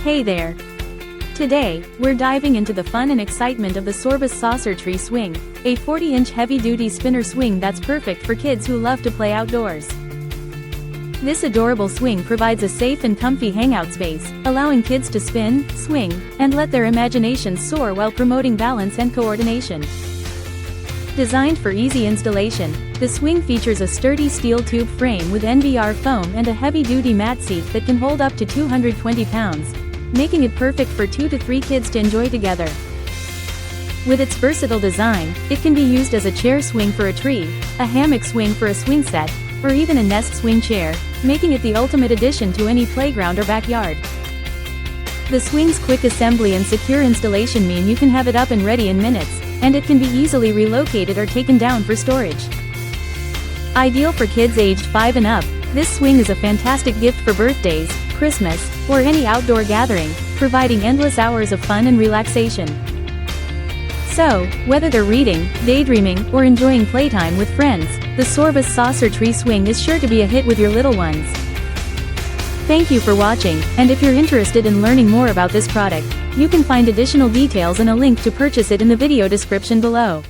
Hey there! Today, we're diving into the fun and excitement of the Sorbus Saucer Tree Swing, a 40-inch heavy-duty spinner swing that's perfect for kids who love to play outdoors. This adorable swing provides a safe and comfy hangout space, allowing kids to spin, swing, and let their imaginations soar while promoting balance and coordination. Designed for easy installation, the swing features a sturdy steel tube frame with NBR foam and a heavy-duty mat seat that can hold up to 220 pounds, making it perfect for 2 to 3 kids to enjoy together. With its versatile design, it can be used as a chair swing for a tree, a hammock swing for a swing set, or even a nest swing chair, making it the ultimate addition to any playground or backyard. The swing's quick assembly and secure installation mean you can have it up and ready in minutes, and it can be easily relocated or taken down for storage. Ideal for kids aged 5 and up, this swing is a fantastic gift for birthdays, Christmas, or any outdoor gathering, providing endless hours of fun and relaxation. So, whether they're reading, daydreaming, or enjoying playtime with friends, the Sorbus Saucer Tree Swing is sure to be a hit with your little ones. Thank you for watching, and if you're interested in learning more about this product, you can find additional details and a link to purchase it in the video description below.